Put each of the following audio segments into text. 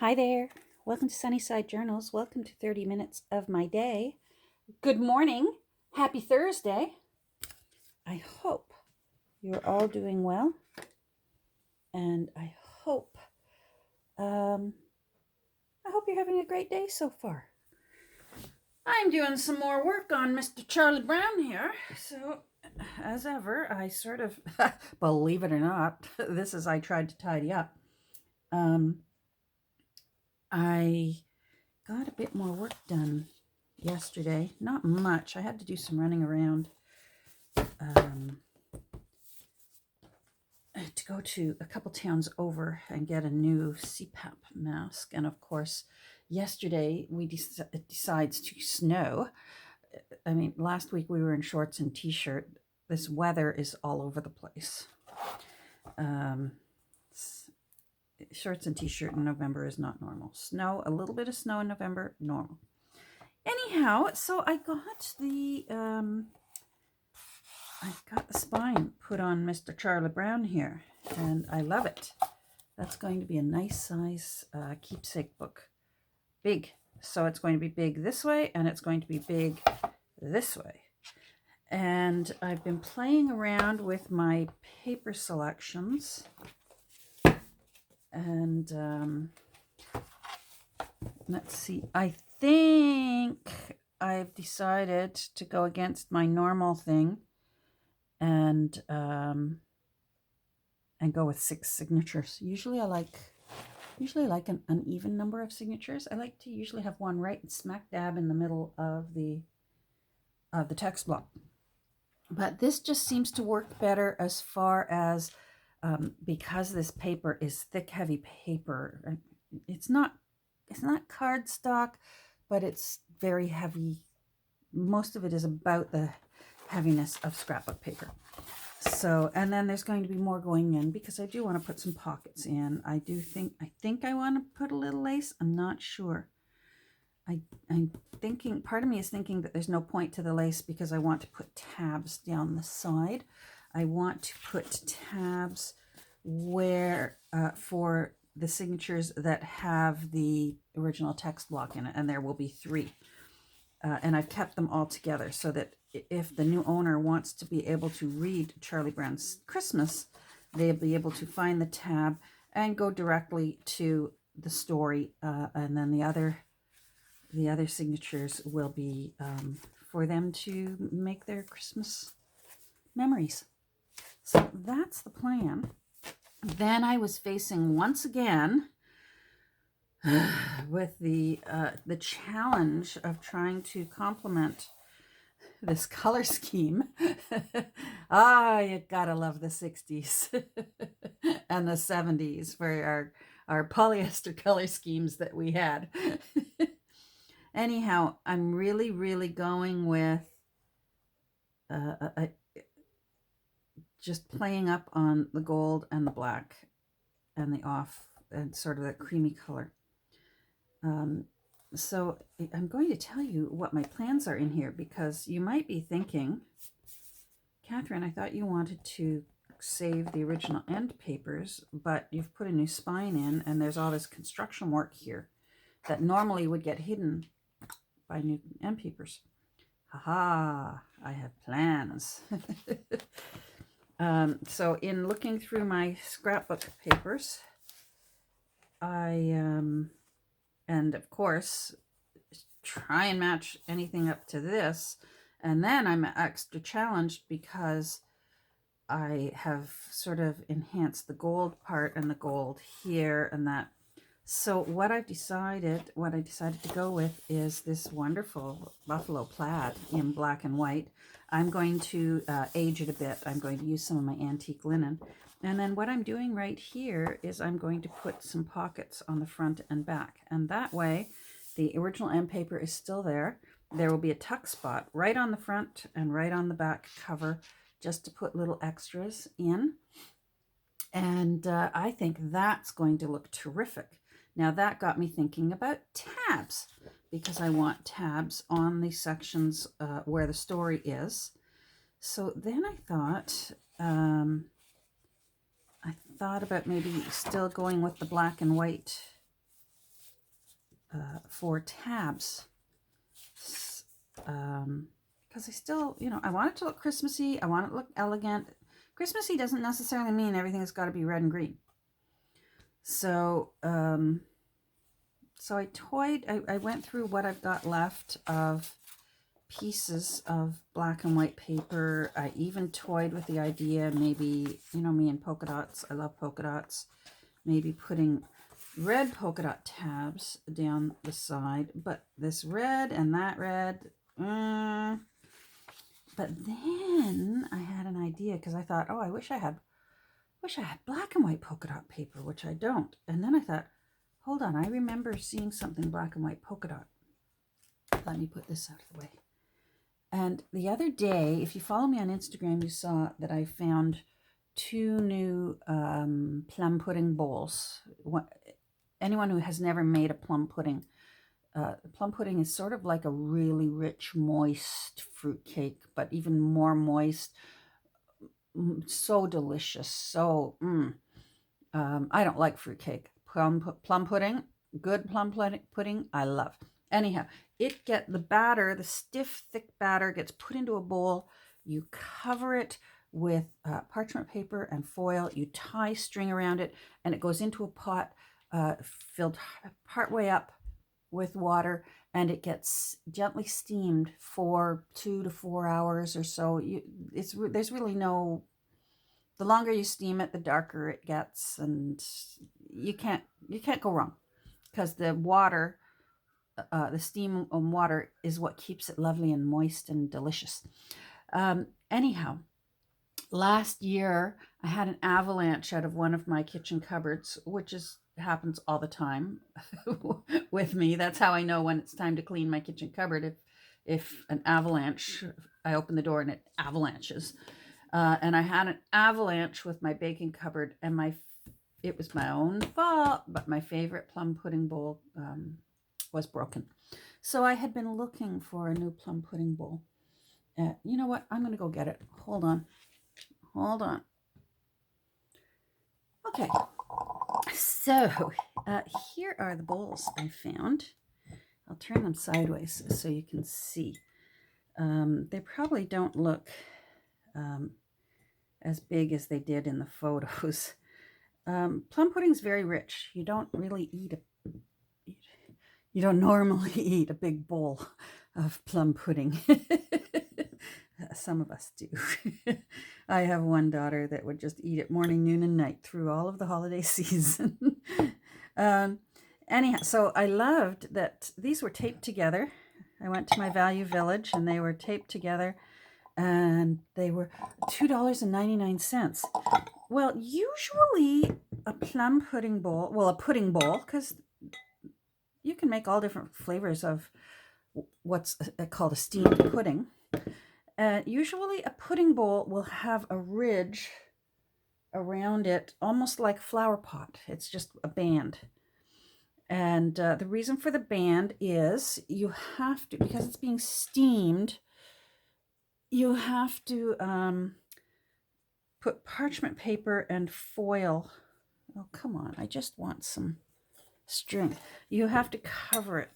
Hi there. Welcome to Sunnyside Journals. Welcome to 30 minutes of my day. Good morning. Happy Thursday. I hope you're all doing well. And I hope you're having a great day so far. I'm doing some more work on Mr. Charlie Brown here. So, as ever, I sort of, believe it or not, I tried to tidy up. I got a bit more work done yesterday. Not much. I had to do some running around to go to a couple towns over and get a new CPAP mask. And of course, yesterday we decides to snow. I mean, last week we were in shorts and t-shirt. This weather is all over the place. Shorts and t-shirt in November is not normal. Snow, a little bit of snow in November, normal. Anyhow, so I got the spine put on Mr. Charlie Brown here, and I love it. That's going to be a nice size keepsake book. Big. So it's going to be big this way, and it's going to be big this way. And I've been playing around with my paper selections. And let's see. I think I've decided to go against my normal thing and go with 6 signatures. Usually I like an uneven number of signatures. I like to usually have one right smack dab in the middle of the text block. But this just seems to work better as far as because this paper is thick, heavy paper. It's not cardstock, but it's very heavy. Most of it is about the heaviness of scrapbook paper. So, and then there's going to be more going in because I do want to put some pockets in. I think I want to put a little lace. I'm not sure. I'm thinking, part of me is thinking that there's no point to the lace because I want to put tabs down the side. I want to put tabs where for the signatures that have the original text block in it, and there will be 3. And I've kept them all together so that if the new owner wants to be able to read Charlie Brown's Christmas, they'll be able to find the tab and go directly to the story, and then the other signatures will be for them to make their Christmas memories. So that's the plan. Then I was facing once again with the challenge of trying to complement this color scheme. You gotta love the 60s and the 70s for our polyester color schemes that we had. Anyhow, I'm really going with just playing up on the gold and the black and the off and sort of that creamy color. So I'm going to tell you what my plans are in here, because you might be thinking, Catherine, I thought you wanted to save the original end papers, but you've put a new spine in and there's all this construction work here that normally would get hidden by new end papers. Haha, I have plans. So in looking through my scrapbook papers, and of course, try and match anything up to this. And then I'm extra challenged because I have sort of enhanced the gold part and the gold here and that. So what I decided to go with is this wonderful buffalo plaid in black and white. I'm going to age it a bit. I'm going to use some of my antique linen. And then what I'm doing right here is I'm going to put some pockets on the front and back. And that way, the original end paper is still there. There will be a tuck spot right on the front and right on the back cover, just to put little extras in. And I think that's going to look terrific. Now that got me thinking about tabs, because I want tabs on the sections where the story is. So then I thought about maybe still going with the black and white for tabs. Because I still, I want it to look Christmassy. I want it to look elegant. Christmassy doesn't necessarily mean everything's got to be red and green. So, so I went through what I've got left of pieces of black and white paper. I even toyed with the idea, maybe, me and polka dots. I love polka dots. Maybe putting red polka dot tabs down the side, but this red and that red, but then I had an idea because I thought, oh, I wish I had black and white polka dot paper, which I don't. And then I thought, hold on, I remember seeing something black and white polka dot. Let me put this out of the way. And the other day, if you follow me on Instagram, you saw that I found 2 new plum pudding bowls. Anyone who has never made a plum pudding is sort of like a really rich, moist fruit cake, but even more moist. So delicious. So, I don't like fruit cake. Plum pudding, good plum pudding, I love. Anyhow, the stiff, thick batter gets put into a bowl. You cover it with parchment paper and foil. You tie string around it, and it goes into a pot filled partway up with water, and it gets gently steamed for 2 to 4 hours or so. There's really no. The longer you steam it, the darker it gets, and you can't go wrong, because the water, the steam and water, is what keeps it lovely and moist and delicious. Anyhow, last year I had an avalanche out of one of my kitchen cupboards, which happens all the time with me. That's how I know when it's time to clean my kitchen cupboard. If an avalanche, I open the door and it avalanches. And I had an avalanche with my baking cupboard, and it was my own fault, but my favorite plum pudding bowl was broken. So I had been looking for a new plum pudding bowl. You know what? I'm going to go get it. Hold on. Okay. So here are the bowls I found. I'll turn them sideways so you can see. They probably don't look as big as they did in the photos. Plum pudding is very rich. You don't normally eat a big bowl of plum pudding. Some of us do. I have one daughter that would just eat it morning, noon, and night through all of the holiday season. Anyhow, so I loved that these were taped together. I went to my Value Village and they were taped together, and they were $2.99. Well, usually a plum pudding bowl, a pudding bowl, because you can make all different flavors of what's called a steamed pudding. Usually a pudding bowl will have a ridge around it, almost like a flower pot. It's just a band. And the reason for the band is you have to, because it's being steamed, you have to put parchment paper and foil. Oh, come on. I just want some string. You have to cover it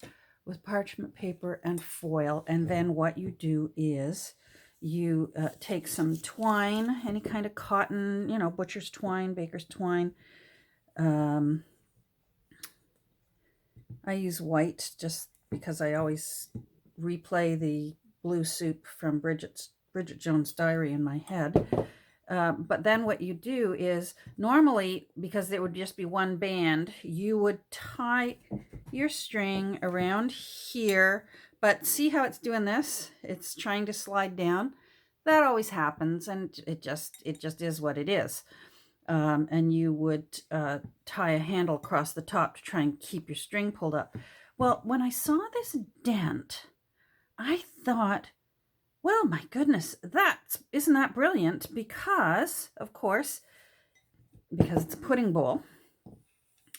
with parchment paper and foil. And then what you do is you take some twine, any kind of cotton, butcher's twine, baker's twine. I use white just because I always replay the blue soup from Bridget Jones' Diary in my head. But then what you do is, normally, because there would just be one band, you would tie your string around here. But see how it's doing this? It's trying to slide down. That always happens, and it just is what it is. And you would tie a handle across the top to try and keep your string pulled up. Well, when I saw this dent, I thought, well, my goodness, isn't that brilliant? Because, of course, it's a pudding bowl.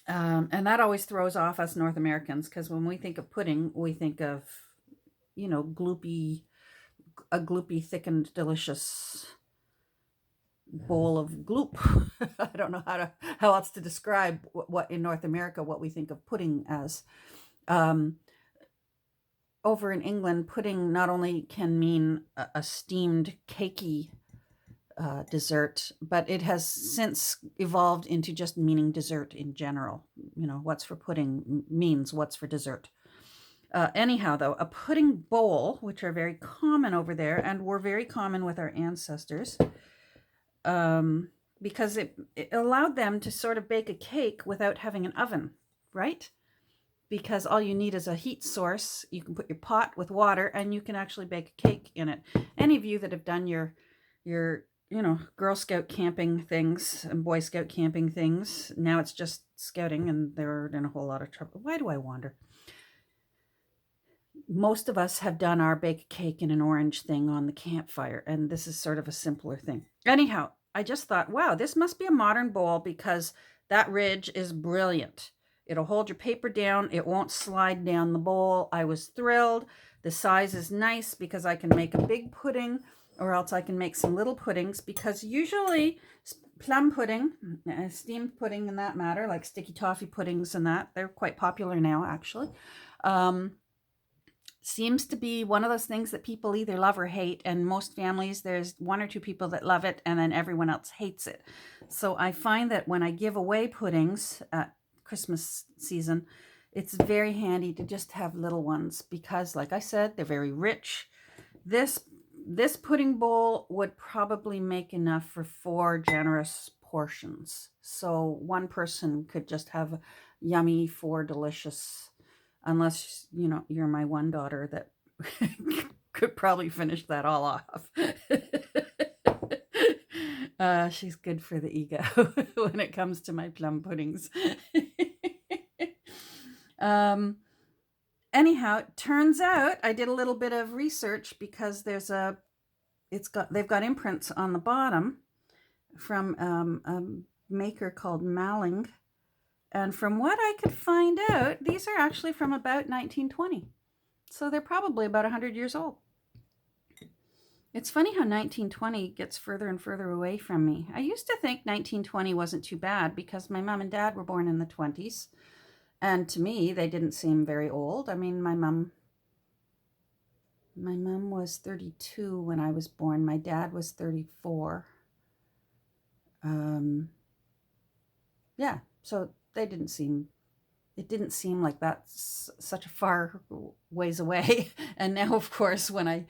And that always throws off us North Americans, because when we think of pudding, we think of, a gloopy, thickened, delicious bowl of gloop. I don't know how else to describe what in North America, what we think of pudding as. Um, Over in England, pudding not only can mean a steamed cakey dessert, but it has since evolved into just meaning dessert in general. You know, what's for pudding means what's for dessert. Anyhow, though, a pudding bowl, which are very common over there and were very common with our ancestors, because it allowed them to sort of bake a cake without having an oven, right? Because all you need is a heat source. You can put your pot with water and you can actually bake a cake in it. Any of you that have done your Girl Scout camping things and Boy Scout camping things, now it's just scouting and they're in a whole lot of trouble. Why do I wander? Most of us have done our bake cake in an orange thing on the campfire, and this is sort of a simpler thing. Anyhow, I just thought, wow, this must be a modern bowl because that ridge is brilliant. It'll hold your paper down. It won't slide down the bowl. I was thrilled. The size is nice because I can make a big pudding or else I can make some little puddings, because usually plum pudding, steamed pudding in that matter, like sticky toffee puddings and that, they're quite popular now actually. Seems to be one of those things that people either love or hate, and most families there's one or two people that love it and then everyone else hates it. So I find that when I give away puddings at Christmas season, it's very handy to just have little ones because, like I said, they're very rich. This pudding bowl would probably make enough for 4 generous portions, so one person could just have yummy 4 delicious, unless you're my one daughter that could probably finish that all off. She's good for the ego when it comes to my plum puddings. Anyhow, it turns out I did a little bit of research because they've got imprints on the bottom from a maker called Malling. And from what I could find out, these are actually from about 1920. So they're probably about 100 years old. It's funny how 1920 gets further and further away from me. I used to think 1920 wasn't too bad because my mom and dad were born in the 20s. And to me, they didn't seem very old. I mean, my mom was 32 when I was born. My dad was 34. Yeah, so it didn't seem like that's such a far ways away. And now, of course, when I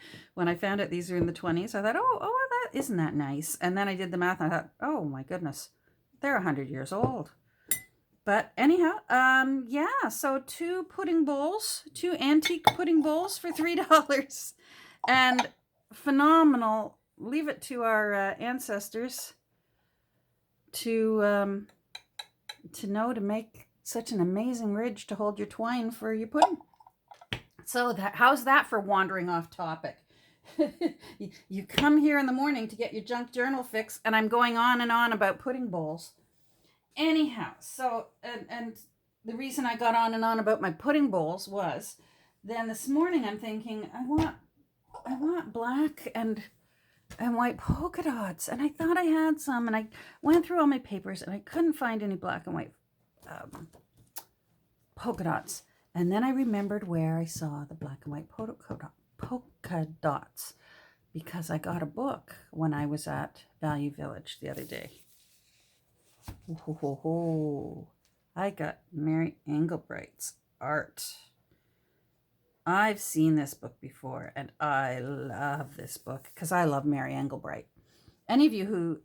found out these are in the 20s, I thought, oh, that isn't that nice. And then I did the math and I thought, oh my goodness, they're 100 years old. But anyhow, yeah, so 2 antique pudding bowls for $3, and phenomenal. Leave it to our ancestors to know to make such an amazing ridge to hold your twine for your pudding. So how's that for wandering off topic? You come here in the morning to get your junk journal fix, and I'm going on and on about pudding bowls. Anyhow, so and the reason I got on and on about my pudding bowls was then this morning I'm thinking I want black and white polka dots, and I thought I had some, and I went through all my papers and I couldn't find any black and white polka dots. And then I remembered where I saw the black and white polka dots, because I got a book when I was at Value Village the other day. I got Mary Englebright's art. I've seen this book before, and I love this book because I love Mary Englebright. Any of you who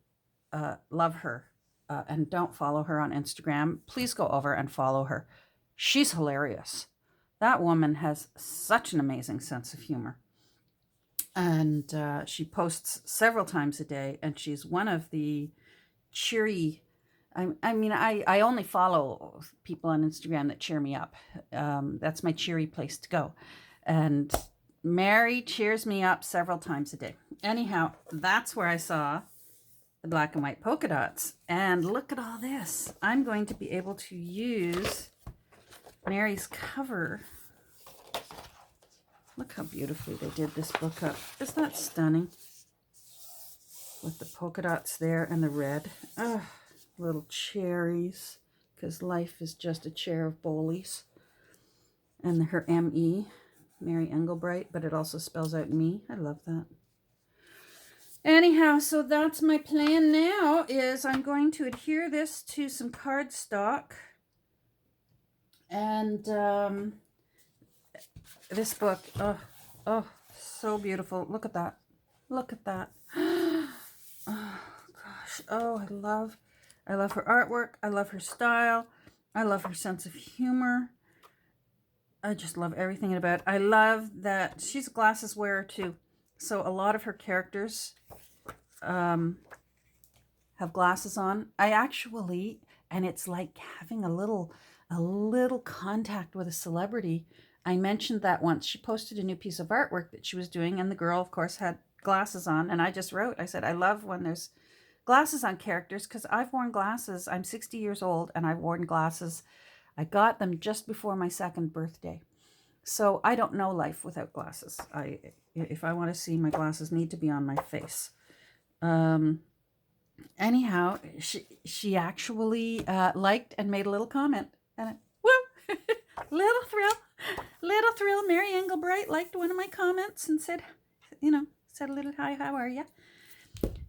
love her and don't follow her on Instagram, please go over and follow her. She's hilarious. That woman has such an amazing sense of humor. And she posts several times a day, and she's one of the cheery... I only follow people on Instagram that cheer me up. That's my cheery place to go. And Mary cheers me up several times a day. Anyhow, that's where I saw the black and white polka dots. And look at all this. I'm going to be able to use Mary's cover. Look how beautifully they did this book up. Isn't that stunning? With the polka dots there and the red. Oh, little cherries, because life is just a chair of bolies. And her M-E, Mary Engelbright, but it also spells out me. I love that. Anyhow, so that's my plan now, is I'm going to adhere this to some cardstock. And this book, oh, so beautiful. Look at that. Look at that. Oh, gosh. Oh, I love her artwork. I love her style. I love her sense of humor. I just love everything about it. I love that she's a glasses wearer too. So a lot of her characters have glasses on. I actually, and it's like having a little contact with a celebrity. I mentioned that once. She posted a new piece of artwork that she was doing, and the girl, of course, had glasses on. And I just wrote, I said, I love when there's glasses on characters, because I've worn glasses. I'm 60 years old, and I've worn glasses. I got them just before my 2nd birthday. So I don't know life without glasses. If I want to see, my glasses need to be on my face. Anyhow, she actually liked and made a little comment. And woo! little thrill. Mary Engelbright liked one of my comments and said, said a little hi, how are you?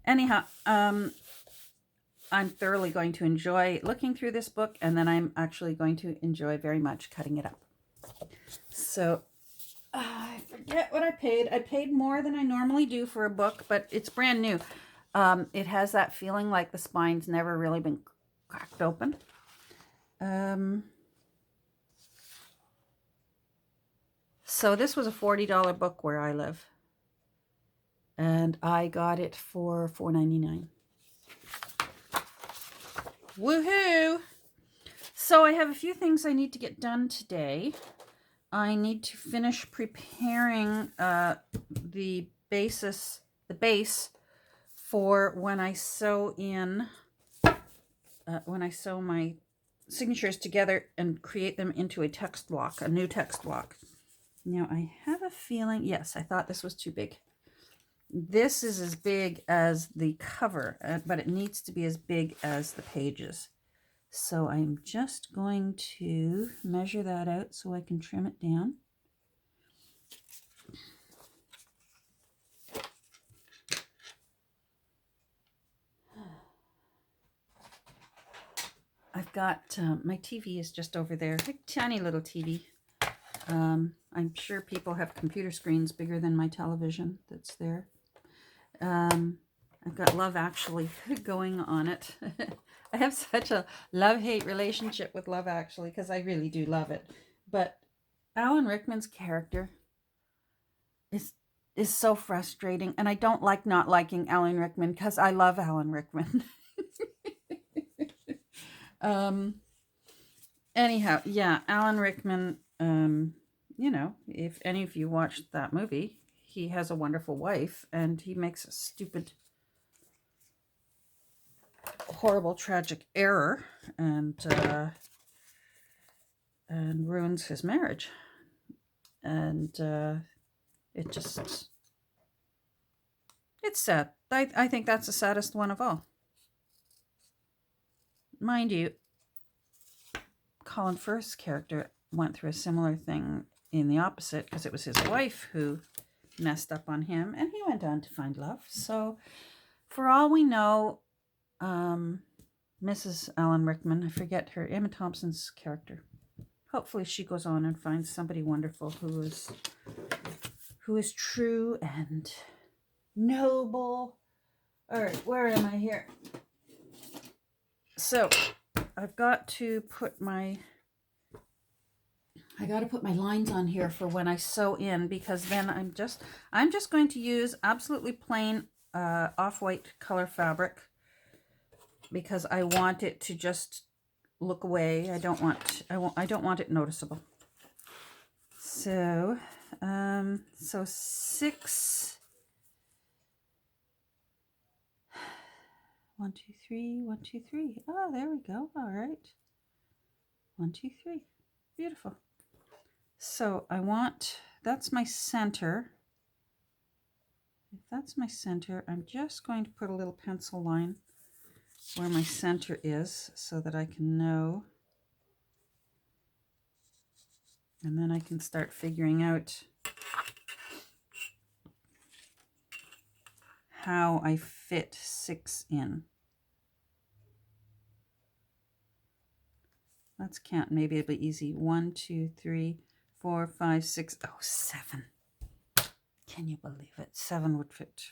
Anyhow, I'm thoroughly going to enjoy looking through this book, and then I'm actually going to enjoy very much cutting it up. So I forget what I paid. I paid more than I normally do for a book, but it's brand new. It has that feeling like the spine's never really been cracked open. So this was a $40 book where I live, and I got it for $4.99. Woohoo! So I have a few things I need to get done today. I need to finish preparing the base for when I sew my signatures together and create them into a text block, a new text block. Now I have a feeling, yes, I thought this was too big. This is as big as the cover, but it needs to be as big as the pages. So I'm just going to measure that out so I can trim it down. I've got, my TV is just over there, a tiny little TV. I'm sure people have computer screens bigger than my television that's there. I've got Love Actually going on it. I have such a love-hate relationship with Love Actually because I really do love it. But Alan Rickman's character is so frustrating, and I don't like not liking Alan Rickman because I love Alan Rickman. Anyhow, yeah, Alan Rickman, if any of you watched that movie, he has a wonderful wife, and he makes a stupid, horrible, tragic error, and ruins his marriage. And it's sad. I think that's the saddest one of all. Mind you, Colin Firth's character went through a similar thing in the opposite, because it was his wife who messed up on him, and he went on to find love. So for all we know, Mrs. Alan Rickman, I forget her, Emma Thompson's character, hopefully she goes on and finds somebody wonderful who is true and noble. All right, where am I here? So I've got to put my lines on here for when I sew in, because then I'm just going to use absolutely plain off-white color fabric, because I want it to just look away. I don't want it noticeable. So 6, 1 2 3 1 2 3. Oh, there we go. All right, 1 2 3. Beautiful. So that's my center. If that's my center, I'm just going to put a little pencil line where my center is so that I can know. And then I can start figuring out how I fit 6 in. Let's count. Maybe it'll be easy. 1, 2, 3, 4, 5, 6. Oh, 7. Can you believe it? 7 would fit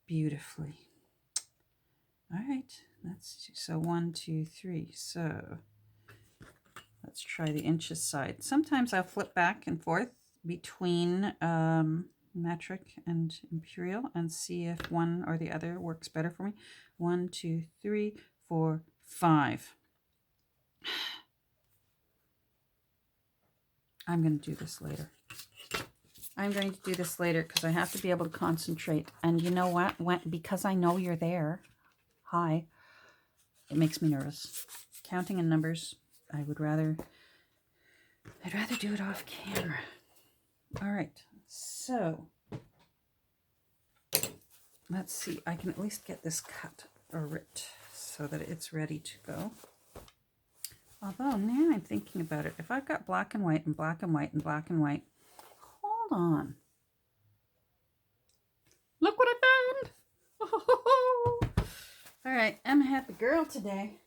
beautifully. All right. So 1, 2, 3. So let's try the inches side. Sometimes I'll flip back and forth between metric and imperial and see if one or the other works better for me. 1, 2, 3, 4, 5. I'm going to do this later. I'm going to do this later because I have to be able to concentrate. And you know what? Because I know you're there, hi, it makes me nervous. Counting in numbers, I'd rather do it off camera. All right, so let's see. I can at least get this cut or ripped so that it's ready to go. Although now I'm thinking about it, if I've got black and white and black and white and black and white, hold on. Look what I found! Oh, all right, I'm a happy girl today.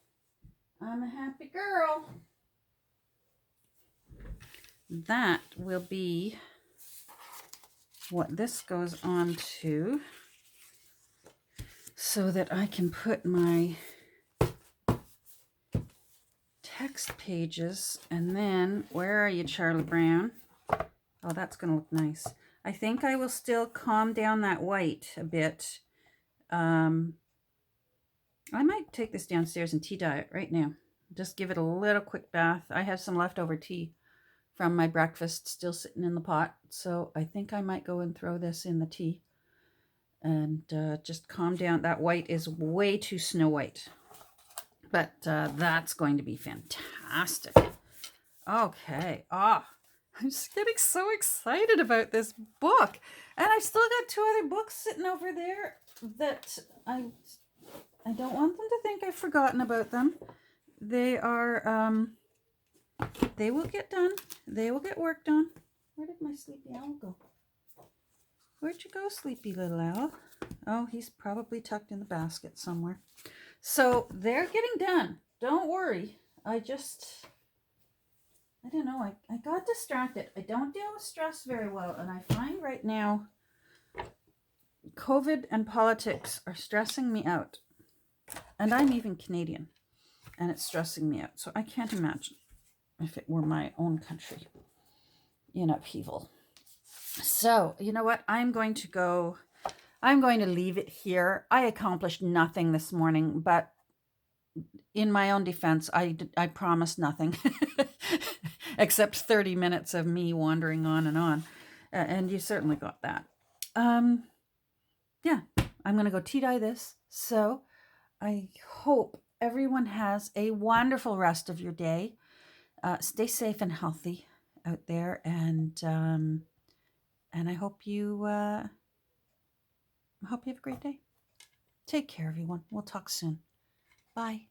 I'm a happy girl. That will be what this goes on to so that I can put my text pages. And then, where are you, Charlie Brown? Oh, that's going to look nice. I think I will still calm down that white a bit. I might take this downstairs and tea dye it right now. Just give it a little quick bath. I have some leftover tea from my breakfast still sitting in the pot. So I think I might go and throw this in the tea and just calm down. That white is way too Snow White. But that's going to be fantastic. Okay. I'm just getting so excited about this book. And I've still got 2 other books sitting over there that I don't want them to think I've forgotten about them. They are, they will get done. They will get worked on. Where did my sleepy owl go? Where'd you go, sleepy little owl? Oh, he's probably tucked in the basket somewhere. So they're getting done. Don't worry. I don't know. I got distracted. I don't deal with stress very well. And I find right now, COVID and politics are stressing me out. And I'm even Canadian. And it's stressing me out. So I can't imagine if it were my own country in upheaval. So, you know what? I'm going to leave it here. I accomplished nothing this morning, but in my own defense, I promised nothing except 30 minutes of me wandering on. And you certainly got that. Yeah, I'm going to go tea dye this. So I hope everyone has a wonderful rest of your day. Stay safe and healthy out there. And I hope you have a great day. Take care, everyone. We'll talk soon. Bye.